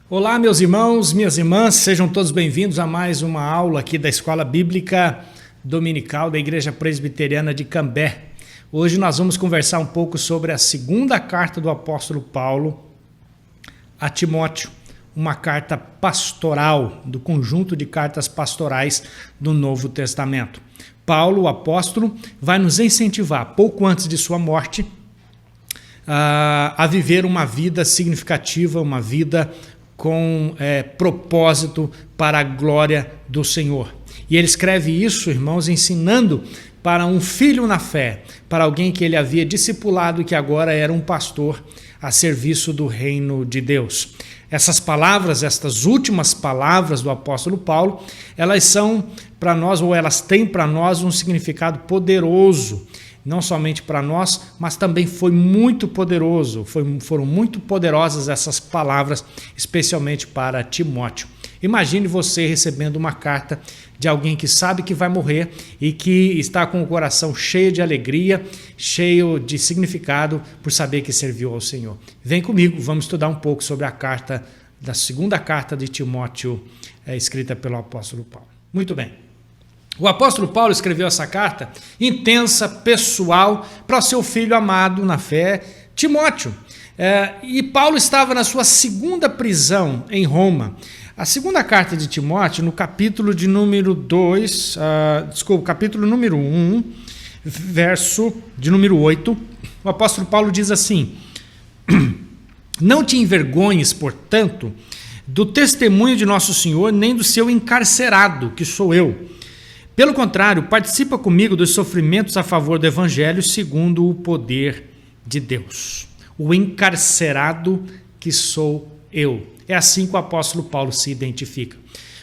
Olá, meus irmãos, minhas irmãs, sejam todos bem-vindos a mais uma aula aqui da Escola Bíblica Dominical da Igreja Presbiteriana de Cambé. Hoje nós vamos conversar um pouco sobre a segunda carta do apóstolo Paulo a Timóteo, uma carta pastoral, do conjunto de cartas pastorais do Novo Testamento. Paulo, o apóstolo, vai nos incentivar, pouco antes de sua morte, a viver uma vida significativa, uma vida com propósito para a glória do Senhor. E ele escreve isso, irmãos, ensinando para um filho na fé, para alguém que ele havia discipulado e que agora era um pastor a serviço do reino de Deus. Essas palavras, estas últimas palavras do apóstolo Paulo, elas são para nós, ou elas têm para nós um significado poderoso, não somente para nós, mas também foi muito poderoso, foram muito poderosas essas palavras, especialmente para Timóteo. Imagine você recebendo uma carta de alguém que sabe que vai morrer e que está com o coração cheio de alegria, cheio de significado por saber que serviu ao Senhor. Vem comigo, vamos estudar um pouco sobre a carta, da segunda carta de Timóteo, escrita pelo apóstolo Paulo. Muito bem. O apóstolo Paulo escreveu essa carta intensa, pessoal, para o seu filho amado na fé, Timóteo. E Paulo estava na sua segunda prisão em Roma. A segunda carta de Timóteo, no capítulo de número 2, capítulo número 1, verso de número 8, o apóstolo Paulo diz assim: Não te envergonhes, portanto, do testemunho de nosso Senhor, nem do seu encarcerado, que sou eu. Pelo contrário, participa comigo dos sofrimentos a favor do Evangelho segundo o poder de Deus. O encarcerado que sou eu. É assim que o apóstolo Paulo se identifica.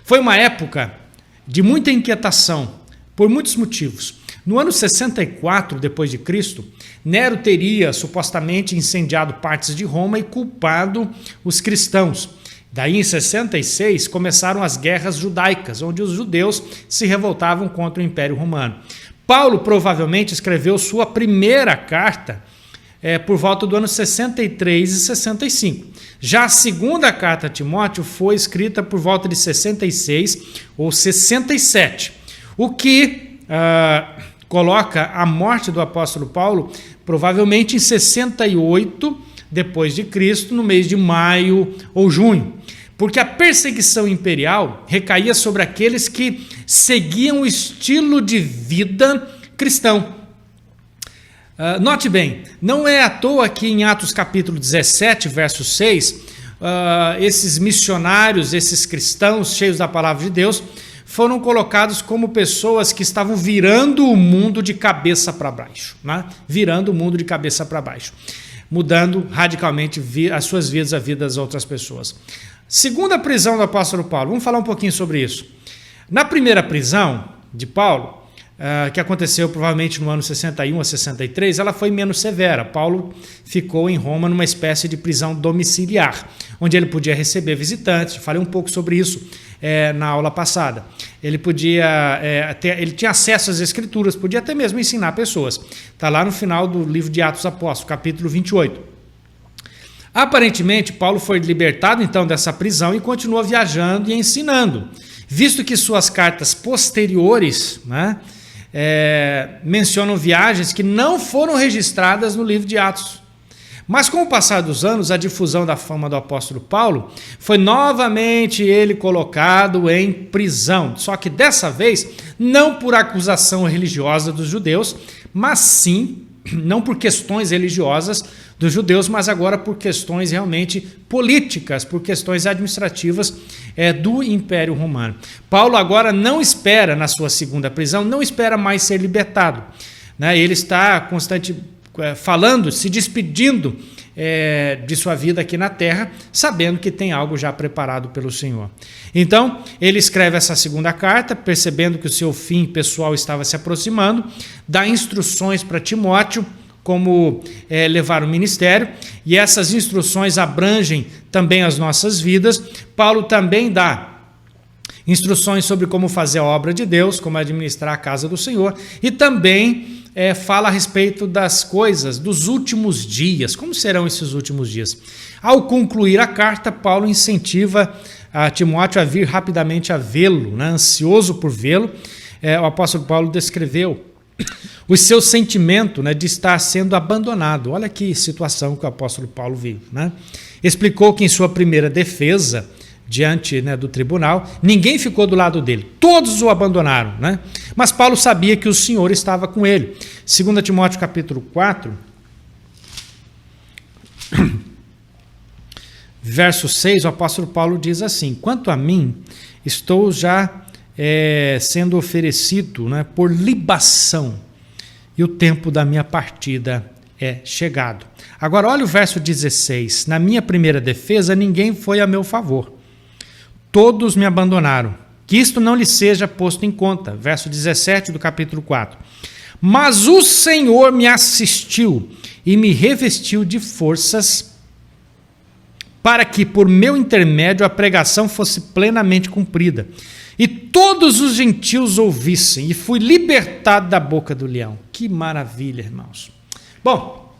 Foi uma época de muita inquietação, por muitos motivos. No ano 64 depois de Cristo, Nero teria supostamente incendiado partes de Roma e culpado os cristãos. Daí, em 66, começaram as guerras judaicas, onde os judeus se revoltavam contra o Império Romano. Paulo provavelmente escreveu sua primeira carta por volta do ano 63 e 65. Já a segunda carta a Timóteo foi escrita por volta de 66 ou 67, o que coloca a morte do apóstolo Paulo provavelmente em 68 depois de Cristo, no mês de maio ou junho, porque a perseguição imperial recaía sobre aqueles que seguiam o estilo de vida cristão. Note bem, não é à toa que em Atos capítulo 17, verso 6, esses missionários, esses cristãos cheios da palavra de Deus, foram colocados como pessoas que estavam virando o mundo de cabeça para baixo, né? Virando o mundo de cabeça para baixo, mudando radicalmente as suas vidas, a vida das outras pessoas. Segunda prisão do apóstolo Paulo, vamos falar um pouquinho sobre isso. Na primeira prisão de Paulo, que aconteceu provavelmente no ano 61 a 63, ela foi menos severa. Paulo ficou em Roma numa espécie de prisão domiciliar, onde ele podia receber visitantes. Falei um pouco sobre isso na aula passada. Ele ele tinha acesso às escrituras, podia até mesmo ensinar pessoas. Está lá no final do livro de Atos Apóstolos, capítulo 28. Aparentemente, Paulo foi libertado então dessa prisão e continua viajando e ensinando, visto que suas cartas posteriores, né, mencionam viagens que não foram registradas no livro de Atos. Mas com o passar dos anos, a difusão da fama do apóstolo Paulo foi novamente ele colocado em prisão, só que dessa vez não por acusação religiosa dos judeus, mas sim, não por questões religiosas dos judeus, mas agora por questões realmente políticas, por questões administrativas do Império Romano. Paulo agora não espera, na sua segunda prisão, não espera mais ser libertado, né? Ele está falando, se despedindo de sua vida aqui na terra, sabendo que tem algo já preparado pelo Senhor. Então, ele escreve essa segunda carta, percebendo que o seu fim pessoal estava se aproximando, dá instruções para Timóteo, como levar o ministério, e essas instruções abrangem também as nossas vidas. Paulo também dá instruções sobre como fazer a obra de Deus, como administrar a casa do Senhor, e também fala a respeito das coisas, dos últimos dias. Como serão esses últimos dias? Ao concluir a carta, Paulo incentiva a Timóteo a vir rapidamente a vê-lo, né? Ansioso por vê-lo. O apóstolo Paulo descreveu o seu sentimento, né, de estar sendo abandonado. Olha que situação que o apóstolo Paulo vive, né? Explicou que em sua primeira defesa diante, né, do tribunal, ninguém ficou do lado dele, todos o abandonaram, né? Mas Paulo sabia que o Senhor estava com ele. 2 Timóteo capítulo 4, verso 6, o apóstolo Paulo diz assim: quanto a mim, estou já sendo oferecido, né, por libação, e o tempo da minha partida é chegado. Agora olha o verso 16: na minha primeira defesa ninguém foi a meu favor, todos me abandonaram, que isto não lhe seja posto em conta. Verso 17 do capítulo 4: mas o Senhor me assistiu e me revestiu de forças, para que por meu intermédio a pregação fosse plenamente cumprida, e todos os gentios ouvissem, e fui libertado da boca do leão. Que maravilha, irmãos. Bom,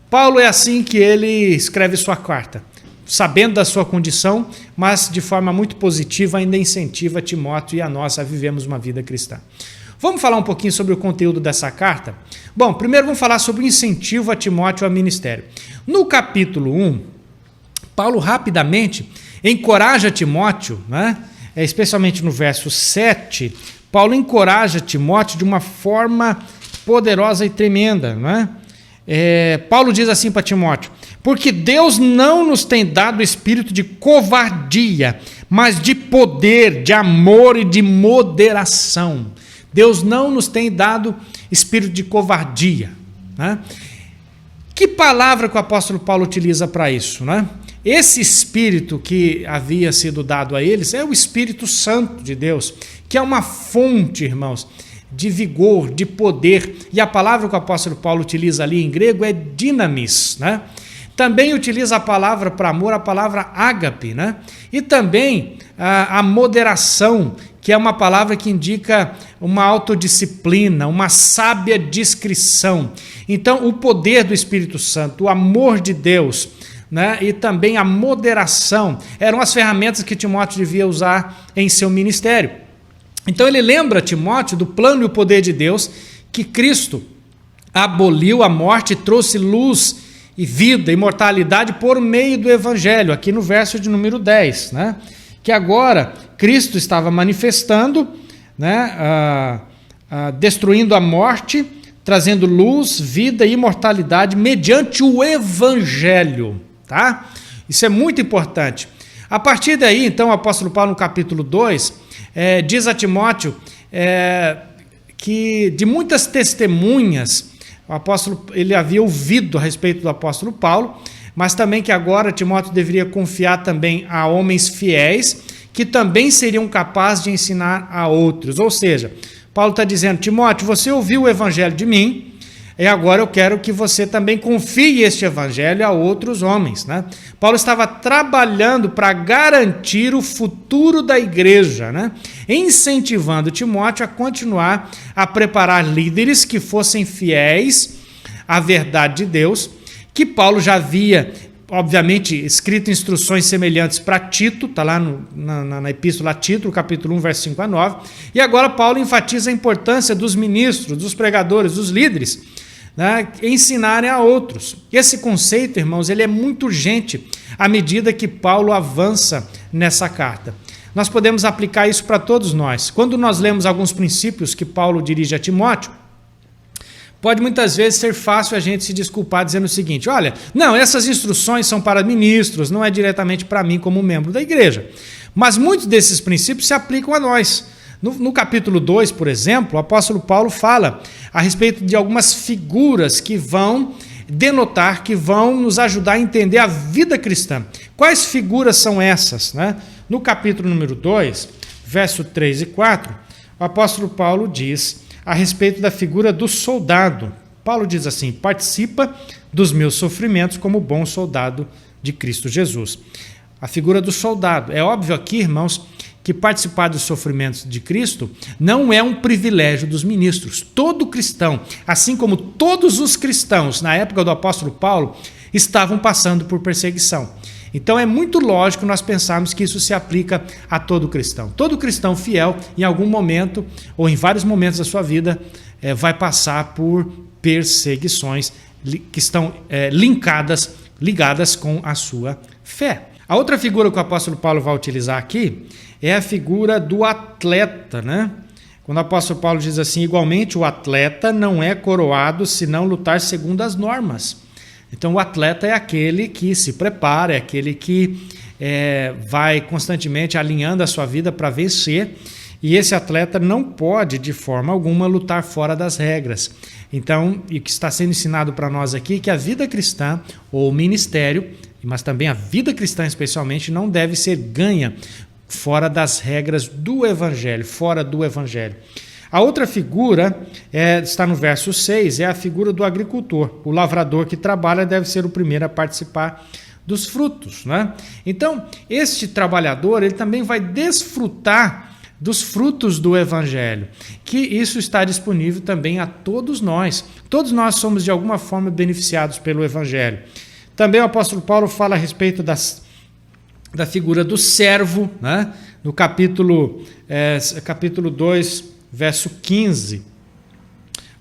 Paulo é assim que ele escreve sua carta, sabendo da sua condição, mas de forma muito positiva ainda incentiva Timóteo e a nós a vivermos uma vida cristã. Vamos falar um pouquinho sobre o conteúdo dessa carta? Bom, primeiro vamos falar sobre o incentivo a Timóteo ao ministério. No capítulo 1, Paulo rapidamente encoraja Timóteo, né? Especialmente no verso 7, Paulo encoraja Timóteo de uma forma poderosa e tremenda, né? Paulo diz assim para Timóteo: porque Deus não nos tem dado espírito de covardia, mas de poder, de amor e de moderação. Deus não nos tem dado espírito de covardia, né? Que palavra que o apóstolo Paulo utiliza para isso, né? Esse Espírito que havia sido dado a eles é o Espírito Santo de Deus, que é uma fonte, irmãos, de vigor, de poder. E a palavra que o apóstolo Paulo utiliza ali em grego é dinamis, né? Também utiliza a palavra para amor, a palavra ágape, né? E também a moderação, que é uma palavra que indica uma autodisciplina, uma sábia discrição. Então, o poder do Espírito Santo, o amor de Deus, né, e também a moderação eram as ferramentas que Timóteo devia usar em seu ministério. Então ele lembra Timóteo do plano e o poder de Deus, que Cristo aboliu a morte e trouxe luz e vida, imortalidade por meio do Evangelho, aqui no verso de número 10, né, que agora Cristo estava manifestando, né, destruindo a morte, trazendo luz, vida e imortalidade mediante o Evangelho. Tá? Isso é muito importante. A partir daí, então, o apóstolo Paulo, no capítulo 2, diz a Timóteo que de muitas testemunhas o apóstolo ele havia ouvido a respeito do apóstolo Paulo, mas também que agora Timóteo deveria confiar também a homens fiéis que também seriam capazes de ensinar a outros. Ou seja, Paulo está dizendo: Timóteo, você ouviu o evangelho de mim, e agora eu quero que você também confie este evangelho a outros homens, né? Paulo estava trabalhando para garantir o futuro da igreja, né? Incentivando Timóteo a continuar a preparar líderes que fossem fiéis à verdade de Deus, que Paulo já havia, obviamente, escrito instruções semelhantes para Tito, está lá na epístola a Tito, capítulo 1, verso 5 a 9, e agora Paulo enfatiza a importância dos ministros, dos pregadores, dos líderes, né, ensinarem a outros. Esse conceito, irmãos, ele é muito urgente à medida que Paulo avança nessa carta. Nós podemos aplicar isso para todos nós. Quando nós lemos alguns princípios que Paulo dirige a Timóteo, pode muitas vezes ser fácil a gente se desculpar dizendo o seguinte: olha, não, essas instruções são para ministros, não é diretamente para mim como membro da igreja. Mas muitos desses princípios se aplicam a nós. No capítulo 2, por exemplo, o apóstolo Paulo fala a respeito de algumas figuras que vão denotar, que vão nos ajudar a entender a vida cristã. Quais figuras são essas, né? No capítulo número 2, verso 3 e 4, o apóstolo Paulo diz a respeito da figura do soldado. Paulo diz assim: participa dos meus sofrimentos como bom soldado de Cristo Jesus. A figura do soldado. É óbvio aqui, irmãos, que participar dos sofrimentos de Cristo não é um privilégio dos ministros. Todo cristão, assim como todos os cristãos na época do apóstolo Paulo, estavam passando por perseguição. Então é muito lógico nós pensarmos que isso se aplica a todo cristão. Todo cristão fiel, em algum momento, ou em vários momentos da sua vida, vai passar por perseguições que estão ligadas com a sua fé. A outra figura que o apóstolo Paulo vai utilizar aqui é a figura do atleta, né? Quando o apóstolo Paulo diz assim: igualmente o atleta não é coroado se não lutar segundo as normas. Então o atleta é aquele que se prepara, é aquele que vai constantemente alinhando a sua vida para vencer, e esse atleta não pode de forma alguma lutar fora das regras. Então, o que está sendo ensinado para nós aqui é que a vida cristã, ou o ministério, mas também a vida cristã especialmente, não deve ser ganha fora das regras do Evangelho, fora do Evangelho. A outra figura está no verso 6, é a figura do agricultor. O lavrador que trabalha deve ser o primeiro a participar dos frutos, né? Então, este trabalhador, ele também vai desfrutar dos frutos do Evangelho, que isso está disponível também a todos nós. Todos nós somos de alguma forma beneficiados pelo Evangelho. Também o apóstolo Paulo fala a respeito da figura do servo, né? No capítulo 2, verso 15.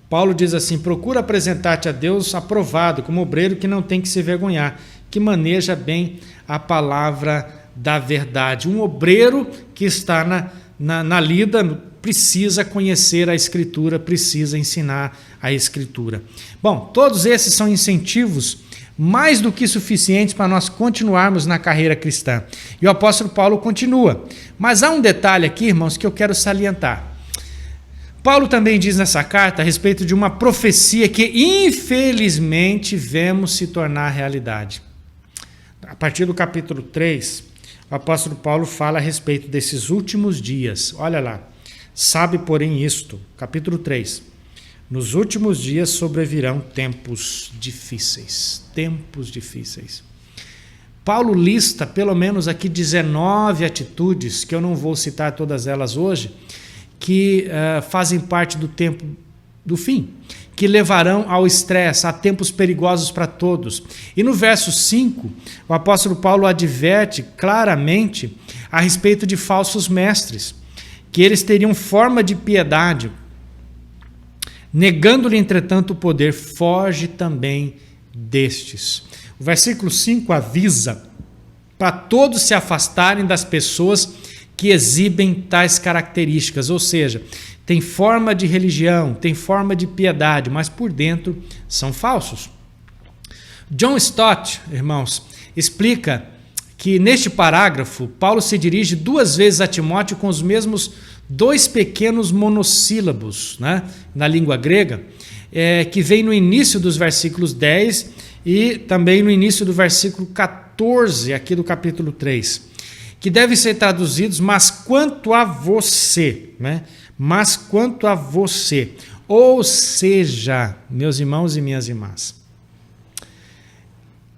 Paulo diz assim: procura apresentar-te a Deus aprovado, como obreiro que não tem que se vergonhar, que maneja bem a palavra da verdade. Um obreiro que está na lida precisa conhecer a Escritura, precisa ensinar a Escritura. Bom, todos esses são incentivos mais do que suficientes para nós continuarmos na carreira cristã. E o apóstolo Paulo continua. Mas há um detalhe aqui, irmãos, que eu quero salientar. Paulo também diz nessa carta a respeito de uma profecia que infelizmente vemos se tornar realidade. A partir do capítulo 3, o apóstolo Paulo fala a respeito desses últimos dias. Olha lá. Sabe, porém, isto, capítulo 3. Nos últimos dias sobrevirão tempos difíceis. Tempos difíceis. Paulo lista pelo menos aqui 19 atitudes, que eu não vou citar todas elas hoje, que fazem parte do tempo do fim, que levarão ao estresse, a tempos perigosos para todos. E no verso 5, o apóstolo Paulo adverte claramente a respeito de falsos mestres, que eles teriam forma de piedade, negando-lhe, entretanto, o poder. Foge também destes. O versículo 5 avisa para todos se afastarem das pessoas que exibem tais características, ou seja, tem forma de religião, tem forma de piedade, mas por dentro são falsos. John Stott, irmãos, explica que neste parágrafo, Paulo se dirige 2 vezes a Timóteo com os mesmos 2 pequenos monossílabos, né, na língua grega, que vem no início dos versículos 10 e também no início do versículo 14, aqui do capítulo 3, que devem ser traduzidos: mas quanto a você, né? Mas quanto a você. Ou seja, meus irmãos e minhas irmãs,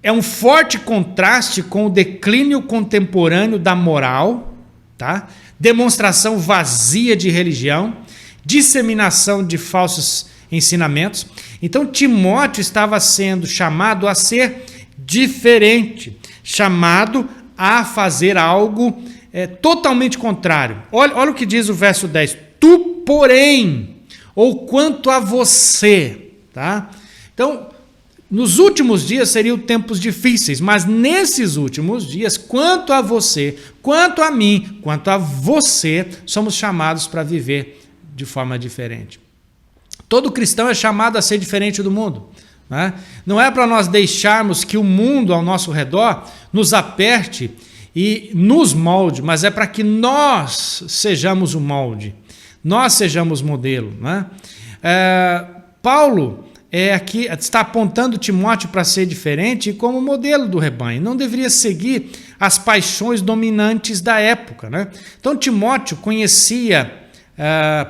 é um forte contraste com o declínio contemporâneo da moral, tá? Demonstração vazia de religião, disseminação de falsos ensinamentos. Então Timóteo estava sendo chamado a ser diferente, chamado a fazer algo totalmente contrário. Olha o que diz o verso 10. Tu, porém, ou quanto a você, tá? Então, nos últimos dias seriam tempos difíceis, mas nesses últimos dias, quanto a você, quanto a mim, quanto a você, somos chamados para viver de forma diferente. Todo cristão é chamado a ser diferente do mundo, né? Não é para nós deixarmos que o mundo ao nosso redor nos aperte e nos molde, mas é para que nós sejamos o molde, nós sejamos modelo, né? Paulo aqui está apontando Timóteo para ser diferente como modelo do rebanho. Não deveria seguir as paixões dominantes da época, né? Então Timóteo conhecia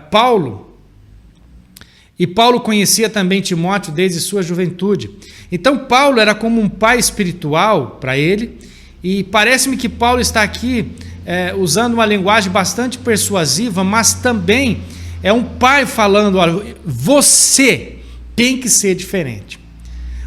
Paulo, e Paulo conhecia também Timóteo desde sua juventude. Então Paulo era como um pai espiritual para ele, e parece-me que Paulo está aqui usando uma linguagem bastante persuasiva, mas também é um pai falando: olha, você tem que ser diferente.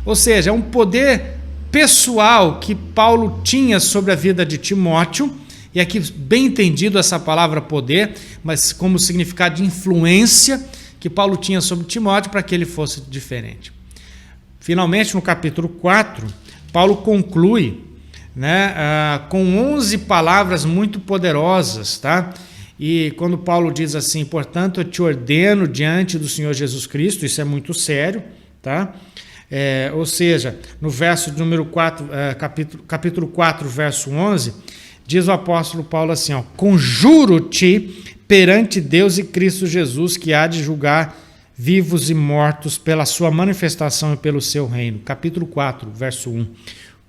Ou seja, é um poder pessoal que Paulo tinha sobre a vida de Timóteo, e aqui bem entendido essa palavra poder, mas como significado de influência que Paulo tinha sobre Timóteo para que ele fosse diferente. Finalmente, no capítulo 4, Paulo conclui, com 11 palavras muito poderosas, tá? E quando Paulo diz assim: portanto, eu te ordeno diante do Senhor Jesus Cristo, isso é muito sério, tá? Ou seja, no verso de número 4, capítulo 4, verso 11, diz o apóstolo Paulo assim: ó, conjuro-te perante Deus e Cristo Jesus, que há de julgar vivos e mortos pela sua manifestação e pelo seu reino. Capítulo 4, verso 1.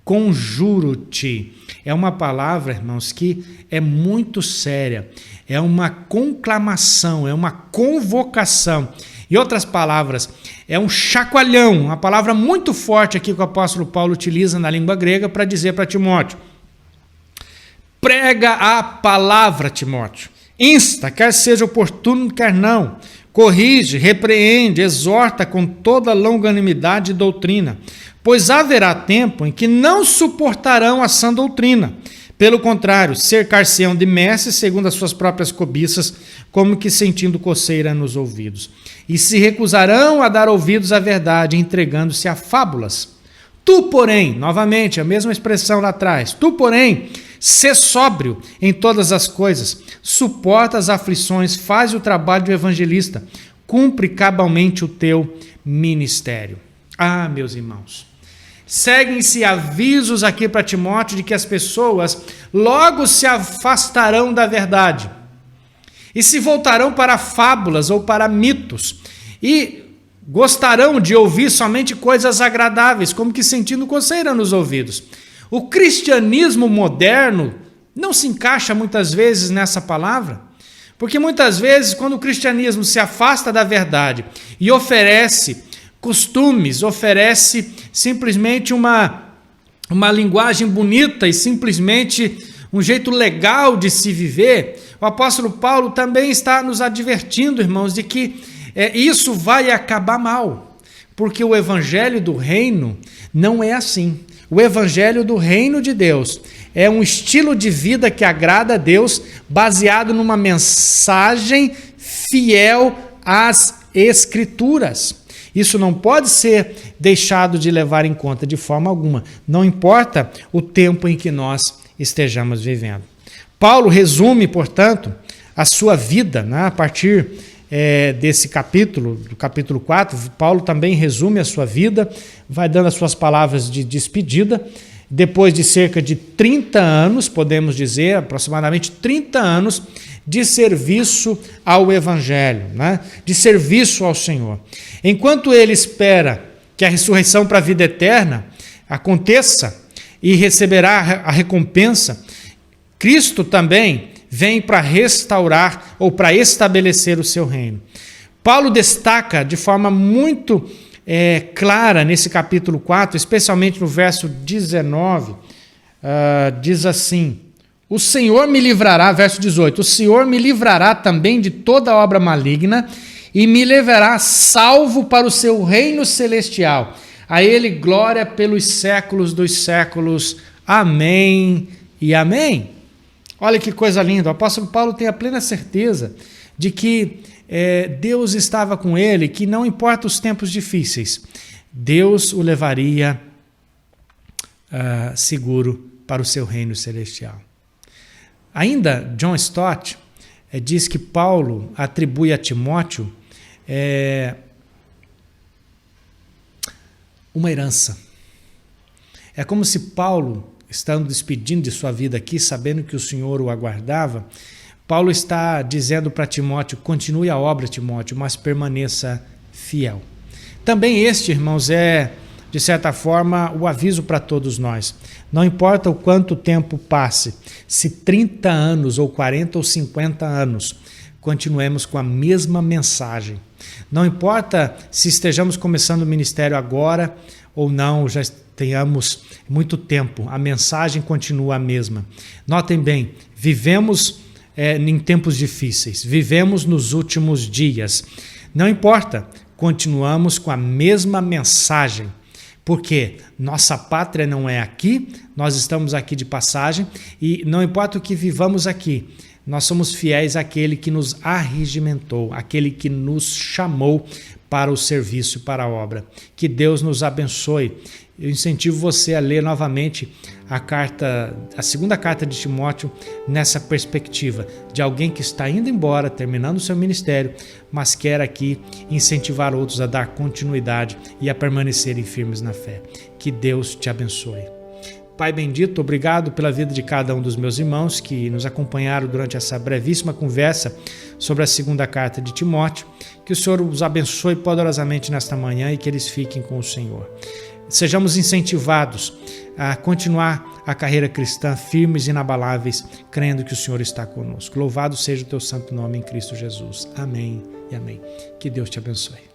Conjuro-te. É uma palavra, irmãos, que é muito séria. É uma conclamação, é uma convocação. Em outras palavras, é um chacoalhão, uma palavra muito forte aqui que o apóstolo Paulo utiliza na língua grega para dizer para Timóteo: prega a palavra, Timóteo. Insta, quer seja oportuno, quer não. Corrige, repreende, exorta com toda longanimidade e doutrina, pois haverá tempo em que não suportarão a sã doutrina. Pelo contrário, cercar-se-ão de mestres segundo as suas próprias cobiças, como que sentindo coceira nos ouvidos. E se recusarão a dar ouvidos à verdade, entregando-se a fábulas. Tu, porém, novamente, a mesma expressão lá atrás, tu, porém, sê sóbrio em todas as coisas, suporta as aflições, faz o trabalho do evangelista, cumpre cabalmente o teu ministério. Ah, meus irmãos, seguem-se avisos aqui para Timóteo de que as pessoas logo se afastarão da verdade e se voltarão para fábulas ou para mitos e gostarão de ouvir somente coisas agradáveis, como que sentindo coceira nos ouvidos. O cristianismo moderno não se encaixa muitas vezes nessa palavra, porque muitas vezes quando o cristianismo se afasta da verdade e oferece costumes, oferece simplesmente uma linguagem bonita e simplesmente um jeito legal de se viver, o apóstolo Paulo também está nos advertindo, irmãos, de que isso vai acabar mal, porque o evangelho do reino não é assim. O evangelho do reino de Deus é um estilo de vida que agrada a Deus, baseado numa mensagem fiel às Escrituras. Isso não pode ser deixado de levar em conta de forma alguma, não importa o tempo em que nós estejamos vivendo. Paulo resume, portanto, a sua vida, a partir desse capítulo, do capítulo 4, Paulo também resume a sua vida, vai dando as suas palavras de despedida, depois de cerca de 30 anos, podemos dizer, aproximadamente 30 anos, de serviço ao Evangelho, de serviço ao Senhor. Enquanto ele espera que a ressurreição para a vida eterna aconteça e receberá a recompensa, Cristo também vem para restaurar ou para estabelecer o seu reino. Paulo destaca de forma muito clara nesse capítulo 4, especialmente no verso 19, diz assim: o Senhor me livrará, verso 18, o Senhor me livrará também de toda obra maligna e me levará salvo para o seu reino celestial. A ele glória pelos séculos dos séculos. Amém e amém. Olha que coisa linda, o apóstolo Paulo tem a plena certeza de que Deus estava com ele, que não importa os tempos difíceis, Deus o levaria seguro para o seu reino celestial. Ainda John Stott diz que Paulo atribui a Timóteo uma herança. É como se Paulo, estando despedindo de sua vida aqui, sabendo que o Senhor o aguardava, Paulo está dizendo para Timóteo: continue a obra, Timóteo, mas permaneça fiel. Também este, irmãos, de certa forma, o aviso para todos nós. Não importa o quanto tempo passe, se 30 anos, ou 40 ou 50 anos, continuemos com a mesma mensagem. Não importa se estejamos começando o ministério agora ou não, já tenhamos muito tempo, a mensagem continua a mesma. Notem bem, vivemos em tempos difíceis, vivemos nos últimos dias. Não importa, continuamos com a mesma mensagem, porque nossa pátria não é aqui, nós estamos aqui de passagem e não importa o que vivamos aqui, nós somos fiéis àquele que nos arregimentou, àquele que nos chamou para o serviço, para a obra. Que Deus nos abençoe. Eu incentivo você a ler novamente a segunda carta de Timóteo nessa perspectiva de alguém que está indo embora, terminando o seu ministério, mas quer aqui incentivar outros a dar continuidade e a permanecerem firmes na fé. Que Deus te abençoe. Pai bendito, obrigado pela vida de cada um dos meus irmãos que nos acompanharam durante essa brevíssima conversa sobre a segunda carta de Timóteo. Que o Senhor os abençoe poderosamente nesta manhã e que eles fiquem com o Senhor. Sejamos incentivados a continuar a carreira cristã firmes e inabaláveis, crendo que o Senhor está conosco. Louvado seja o teu santo nome em Cristo Jesus. Amém e amém. Que Deus te abençoe.